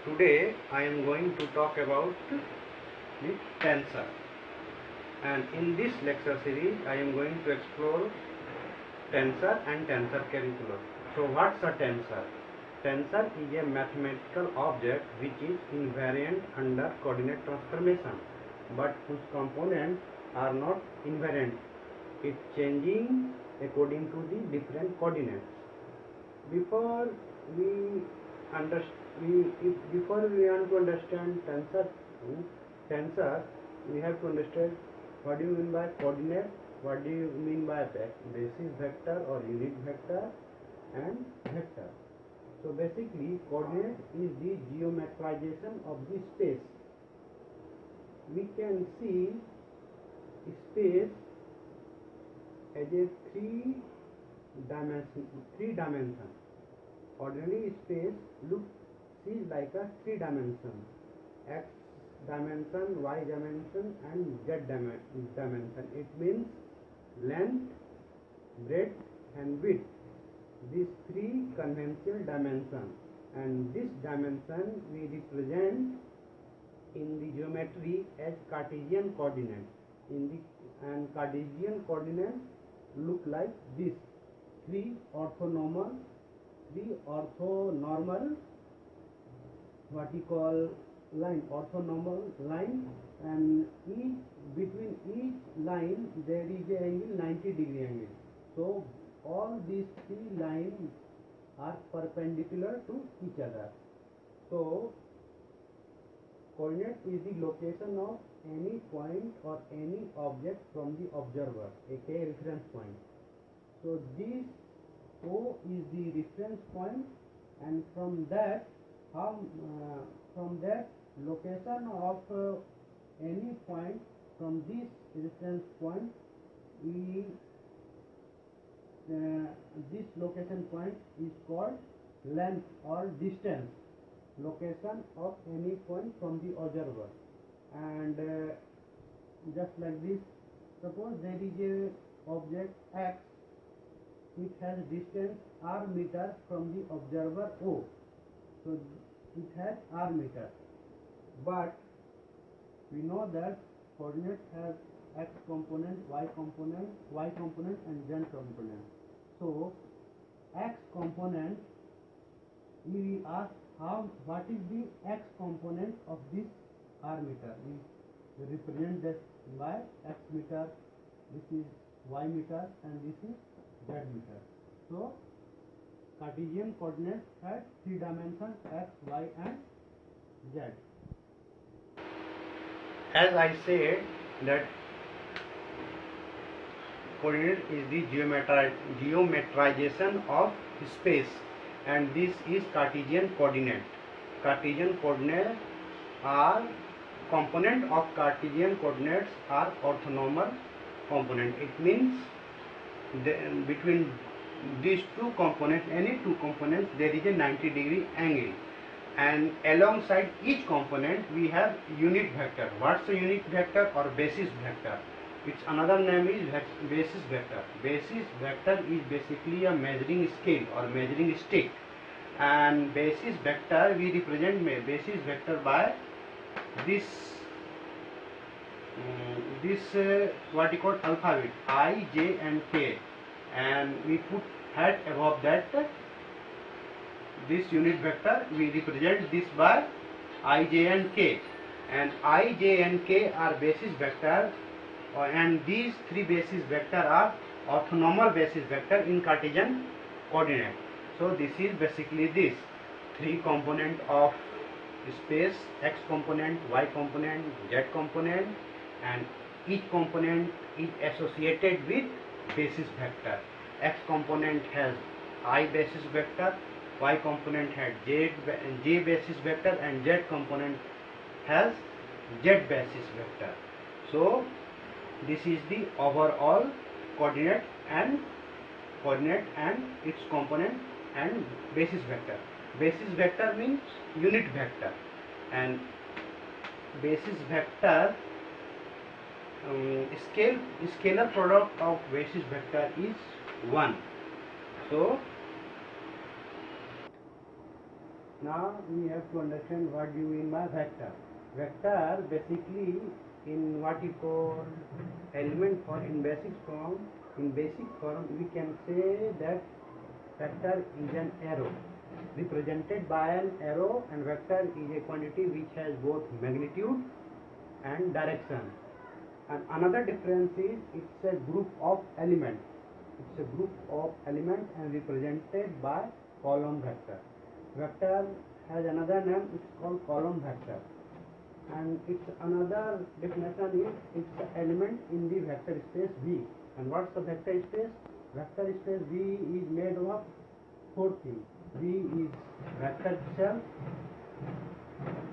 Today I am going to talk about the tensor, and in this lecture series I am going to explore tensor and tensor calculus. So what's a tensor? Tensor is a mathematical object which is invariant under coordinate transformation, but whose components are not invariant. It's changing according to the different coordinates. Before we before we want to understand tensor, we have to understand what do you mean by coordinate, what do you mean by basis vector or unit vector and vector. So basically, coordinate is the geometrization of the space. We can see space as a three dimension. Ordinary space sees like a three dimension: x dimension, y dimension, and z dimension. It means length, breadth, and width. These three conventional dimensions, and this dimension we represent in the geometry as Cartesian coordinates. And Cartesian coordinates look like this: three orthonormal what we call orthonormal line, and between each line there is an angle, 90-degree angle. So all these three lines are perpendicular to each other. So coordinate is the location of any point or any object from the observer, aka reference point. So this O is the reference point, and from that location of any point from this reference point, this location point is called length or distance, location of any point from the observer. And just like this, suppose there is a object x which has distance r meter from the observer O. So it has r meter, but we know that coordinate has x component, y component, and z component. So x component, we ask what is the x component of this r meter. We represent that by x meter, this is y meter, and this is z meter. So Cartesian coordinates have three dimensions: x, y, and z. As I said that coordinate is the geometrization of space, and this is Cartesian coordinate. Cartesian coordinates are component of Cartesian coordinates are orthonormal component. It means between these two components, any two components, there is a 90-degree angle, and alongside each component we have unit vector. What's a unit vector or basis vector? Its another name is basis vector. Basis vector is basically a measuring scale or measuring stick, and basis vector, we represent basis vector by this what you call alphabet I, J, and K, and we put hat above that this unit vector. We represent this by I, J, and K, and I, J, and K are basis vector, and these three basis vector are orthonormal basis vector in Cartesian coordinate. So this is basically this three component of space: x component, y component, z component, and each component is associated with basis vector. X component has I basis vector, y component has J basis vector, and z component has Z basis vector. So this is the overall coordinate and its component and basis vector. Basis vector means unit vector, and basis vector scalar product of basis vector is 1. So Now we have to understand what do you mean by vector. Vector basically in what you call element or in basic form. In basic form, we can say that vector is an arrow represented by an arrow, and vector is a quantity which has both magnitude and direction. And another difference is it's a group of elements. It's a group of elements and represented by column vector. Vector has another name, it's called column vector. And its another definition is it's the element in the vector space V. And what's the vector space? Vector space V is made of four things. V is vector itself.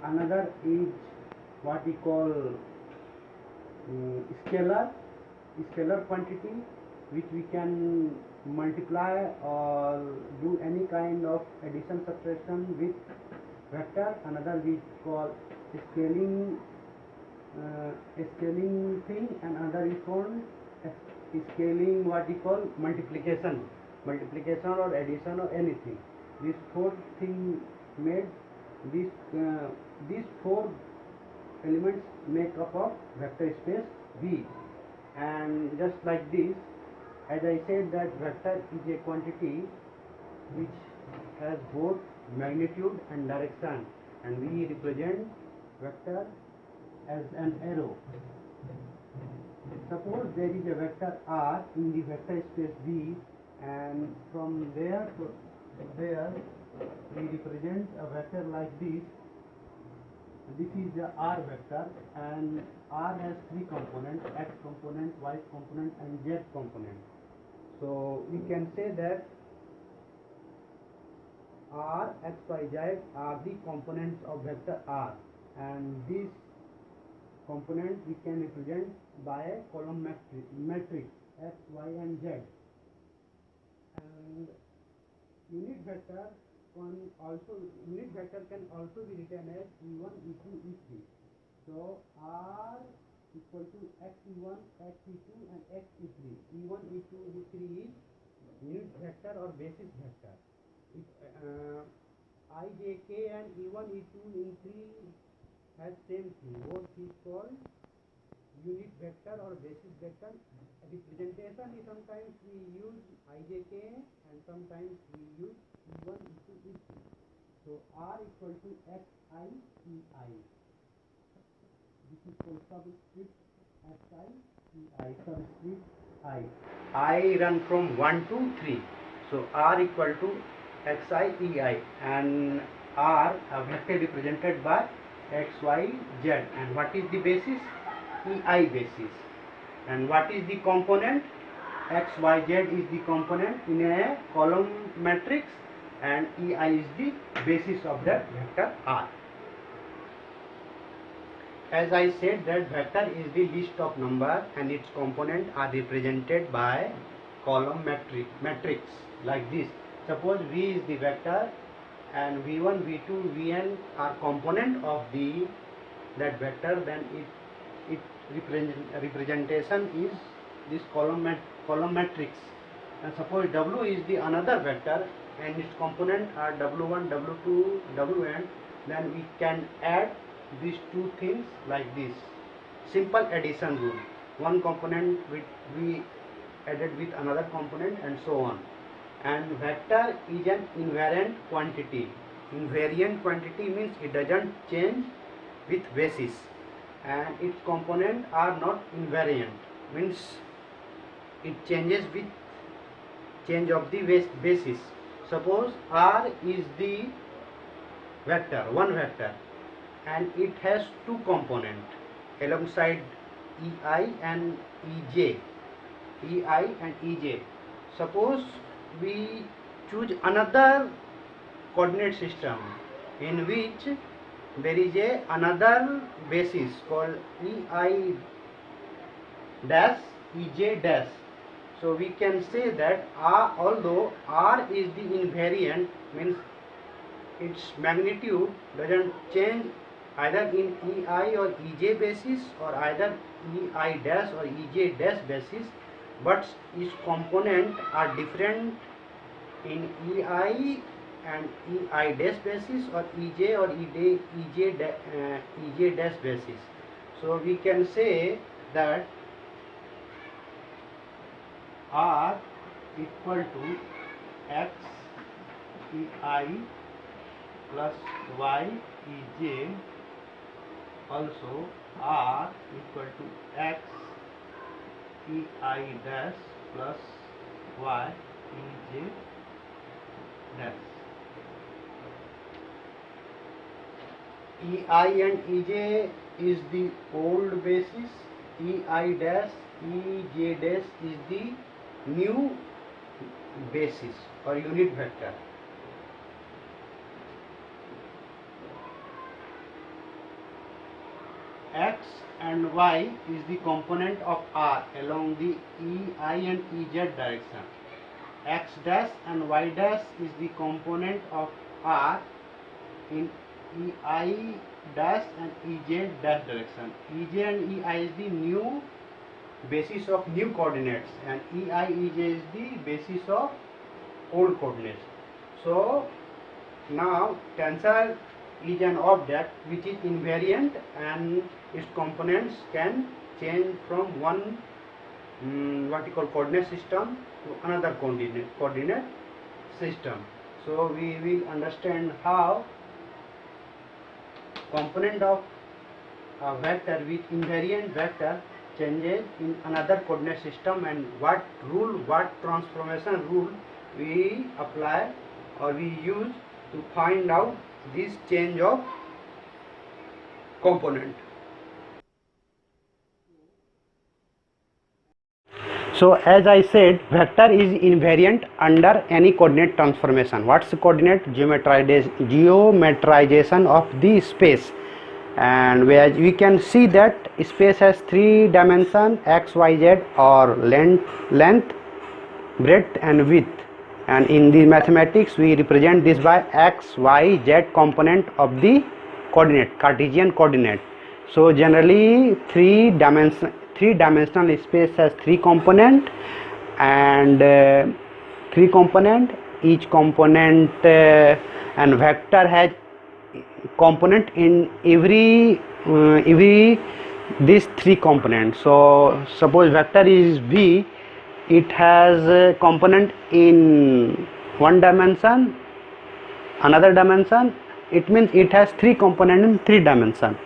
Another is what we call scalar quantity, which we can multiply or do any kind of addition subtraction with vector. Another we call scaling thing, and another is called scaling what we call multiplication or addition or anything. These four things made these four elements make up of vector space V. And just like this, as I said, that vector is a quantity which has both magnitude and direction, and we represent vector as an arrow. Suppose there is a vector R in the vector space V, and from there to there we represent a vector like this. This is the R vector, and R has three components: X component, Y component, and Z component. So we can say that R, X, Y, Z are the components of vector R, and these components we can represent by a column matrix X, Y, and Z. And unit vector can also be written as E1, E2, E3. So R equal to XE1, XE2, and XE3. E1, E2, E3 is unit vector or basis vector. If I, J, K and E1, E2, E3 has same thing, both is called unit vector or basis vector. Representation is sometimes we use IJK and sometimes we use E1, E2, E3. So R equal to XI, EI. This is called subscript XI, EI, subscript I. I run from 1 to 3. So R equal to XI, EI, and R a vector represented by X, Y, Z. And what is the basis? EI basis. And what is the component? X, Y, Z is the component in a column matrix, and EI is the basis of that vector R. As I said, that vector is the list of numbers and its components are represented by column matrix like this. Suppose V is the vector and V1, V2, Vn are component of that vector, then its representation is this column matrix. And suppose W is the another vector and its component are W1, W2, Wn, then we can add these two things like this. Simple addition rule. One component we added with another component and so on. And vector is an invariant quantity. Invariant quantity means it doesn't change with basis, and its components are not invariant, means it changes with change of the basis. Suppose R is the vector, one vector, and it has two components alongside EI and EJ. EI and EJ. Suppose we choose another coordinate system in which there is another basis called EI dash, EJ dash. So we can say that R, although R is the invariant, means its magnitude doesn't change either in EI or EJ basis or either EI dash or EJ dash basis, but its components are different in EI and ei dash basis, or ej or ej dash basis. So we can say that r equal to x ei plus y ej, also r equal to x ei dash plus y ej dash. Ei and ej is the old basis, ei dash ej dash is the new basis or unit vector. X and y is the component of r along the ei and ez direction. X dash and y dash is the component of r in ei dash and ez dash direction. Ez and ei is the new basis of new coordinates, and ei ez is the basis of old coordinates. So now tensor is an object which is invariant, and its components can change from one coordinate system to another coordinate system. So we will understand how component of a vector with invariant vector changes in another coordinate system, and what rule, what transformation rule we apply or we use to find out this change of component. So as I said, vector is invariant under any coordinate transformation. What's the coordinate? Geometrization of the space. And where we can see that space has three dimensions, x, y, z, or length, breadth and width. And in the mathematics we represent this by x, y, z component of the coordinate, Cartesian coordinate. So generally three dimensional space has three component, and each component and vector has component in every these three components. So suppose vector is v, it has a component in one dimension, another dimension. It means it has three components in three dimension,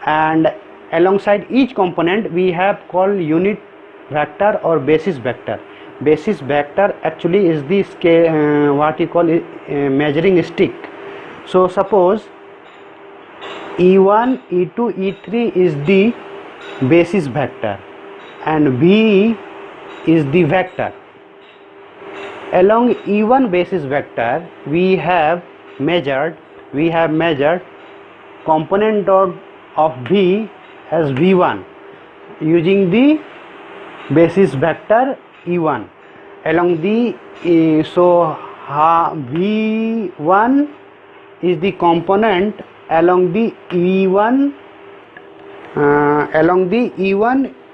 and alongside each component we have called unit vector or basis vector. Basis vector actually is the scale, what you call it, measuring stick. So suppose e1, e2, e3 is the basis vector and b is the vector. Along e1 basis vector we have measured component of v as v1 using the basis vector e1 along the v1 is the component along the e1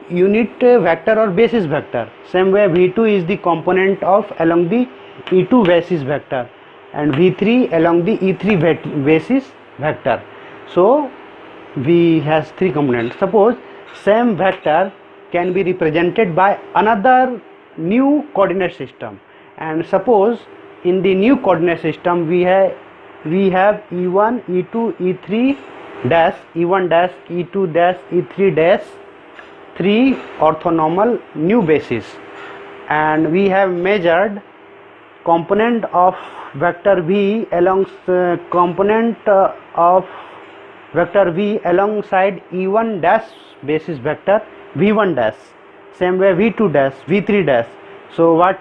unit vector or basis vector. Same way v2 is the component of along the e2 basis vector, and v3 along the e3 basis vector. So v has three components. Suppose same vector can be represented by another new coordinate system, and suppose in the new coordinate system we have e1, e2, e3 dash, e1 dash, e2 dash, e3 dash, three orthonormal new bases, and we have measured component of vector v component of vector v alongside e1 dash basis vector v1 dash, same way v2 dash, v3 dash. So what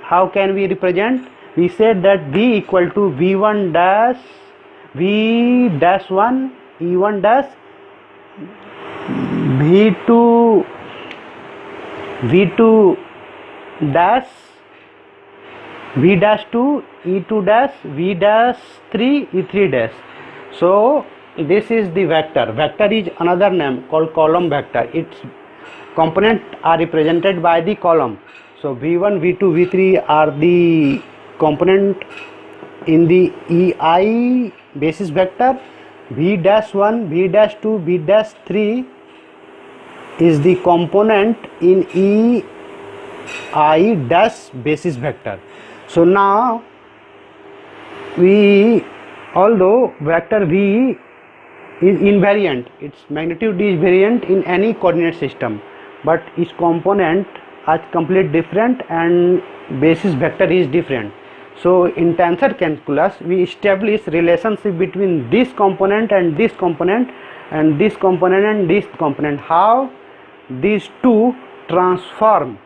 how can we represent? We said that v equal to v1 dash v dash 1 e1 dash, v2 dash v dash 2 e2 dash v dash 3 e3 dash. So this is the vector. Vector is another name called column vector. Its components are represented by the column. So v1, v2, v3 are the component in the EI basis vector, v-1, v-2, v-3 is the component in EI dash basis vector. So now although vector v is invariant, its magnitude is invariant in any coordinate system, but its component are complete different and basis vector is different. So in tensor calculus we establish relationship between this component and this component and this component and this component, how these two transform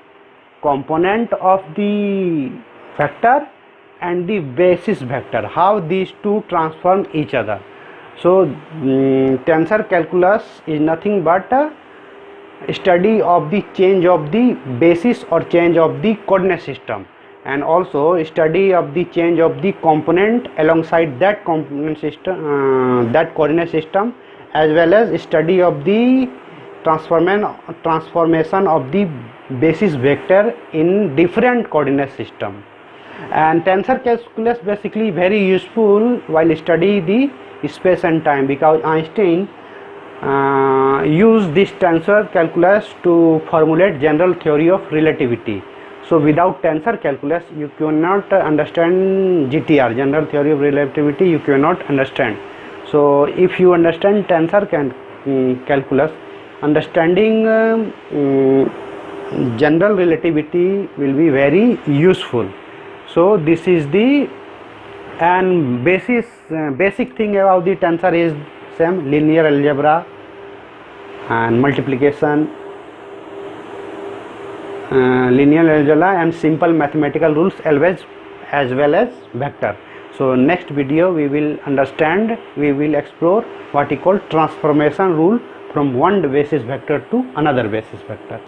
component of the vector and the basis vector, how these two transform each other. So tensor calculus is nothing but a study of the change of the basis or change of the coordinate system, and also study of the change of the component alongside that component system, that coordinate system, as well as study of the transformation of the basis vector in different coordinate system. And tensor calculus basically very useful while study the space and time, because Einstein used this tensor calculus to formulate general theory of relativity. So without tensor calculus you cannot understand GTR, general theory of relativity, you cannot understand. So if you understand tensor calculus, understanding general relativity will be very useful. So this is the basic thing about the tensor is same: linear algebra and multiplication, linear algebra and simple mathematical rules always, as well as vector. So next video we will explore what is called transformation rule from one basis vector to another basis vector.